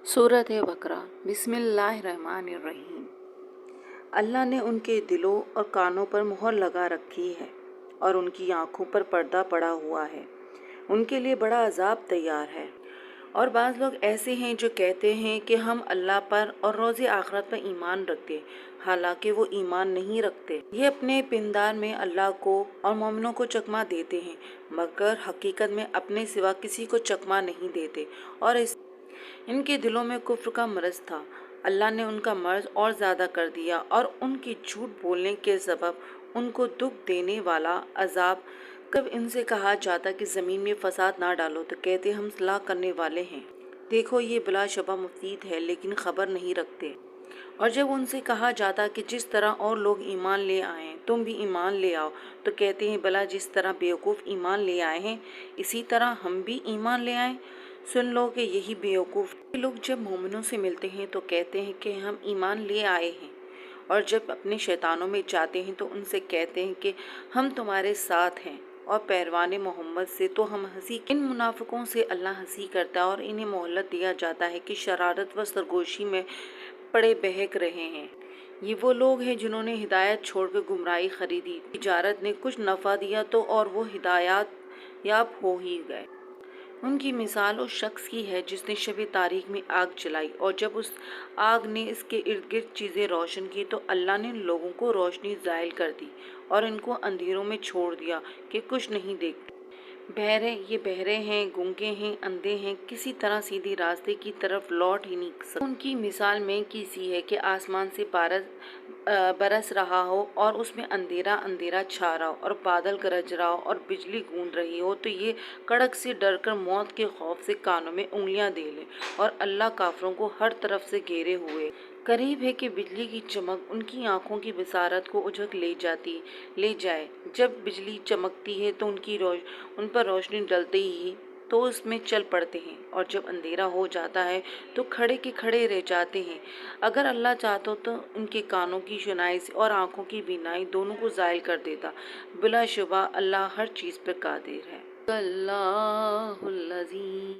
सूरत बकरा। बिस्मिल्लाहिर्रहमानिर्रहीम। अल्लाह ने उनके दिलों और कानों पर मुहर लगा रखी है और उनकी आँखों पर पर्दा पड़ा हुआ है। उनके लिए बड़ा अजाब तैयार है। और बाज़ लोग ऐसे हैं जो कहते हैं कि हम अल्लाह पर और रोज़े आखिरत पर ईमान रखते, हालांकि वो ईमान नहीं रखते। ये अपने पिंदार में अल्लाह को और मोमिनों को चकमा देते हैं, मगर हकीकत में अपने सिवा किसी को चकमा नहीं देते। और इनके दिलों में कुफ्र का मर्ज था। अल्लाह ने उनका मर्ज और ज़्यादा कर दिया और उनके झूठ बोलने के सबब उनको दुख देने वाला अजाब। कब इनसे कहा जाता कि ज़मीन में फसाद ना डालो तो कहते हम सलाह करने वाले हैं। देखो ये बिलाशुबा मुफीद है, लेकिन खबर नहीं रखते। और जब उनसे कहा जाता कि जिस तरह और लोग ईमान ले आए तुम भी ईमान ले आओ, तो कहते हैं भला जिस तरह बेवकूफ़ ईमान ले आए हैं इसी तरह हम भी ईमान ले आए। सुन लो कि यही बेवकूफ़ लोग जब मोमिनों से मिलते हैं तो कहते हैं कि हम ईमान ले आए हैं, और जब अपने शैतानों में जाते हैं तो उनसे कहते हैं कि हम तुम्हारे साथ हैं और पैरवाने मोहम्मद से तो हम हंसी। इन मुनाफिकों से अल्लाह हंसी करता है और इन्हें मोहलत दिया जाता है कि शरारत व सरगोशी में पड़े बहक रहे हैं। ये वो लोग हैं जिन्होंने हिदायत छोड़कर गुमराही खरीदी। तिजारत ने कुछ नफ़ा दिया तो और वो हिदायत याब हो ही गए। उनकी मिसाल उस शख्स की है जिसने शब तारीख में आग जलाई, और जब उस आग ने इसके इर्द गिर्द चीज़ें रोशन की तो अल्लाह ने लोगों को रोशनी ज़ायल कर दी और इनको अंधेरों में छोड़ दिया कि कुछ नहीं देखते। ये बहरे हैं, गूंगे हैं, अंधे हैं, किसी तरह सीधे रास्ते की तरफ लौट ही नहीं सकते। उनकी मिसाल में की सी है कि आसमान से बरस रहा हो और उसमें अंधेरा अंधेरा छा रहा हो और बादल गरज रहा हो और बिजली गूंज रही हो, तो ये कड़क से डर कर मौत के खौफ से कानों में उंगलियां दे ले और अल्लाह काफरों को हर तरफ से घेरे हुए। करीब है कि बिजली की चमक उनकी आंखों की बसारत को उझक ले जाए। जब बिजली चमकती है तो उन पर रोशनी डलते ही तो उसमें चल पड़ते हैं, और जब अंधेरा हो जाता है तो खड़े के खड़े रह जाते हैं। अगर अल्लाह चाहता तो उनके कानों की सुनाई और आंखों की बीनाई दोनों को ज़ायल कर देता। बिलाशुबा अल्लाह हर चीज़ पर कादिर है। अल्लाहुल अज़ीम।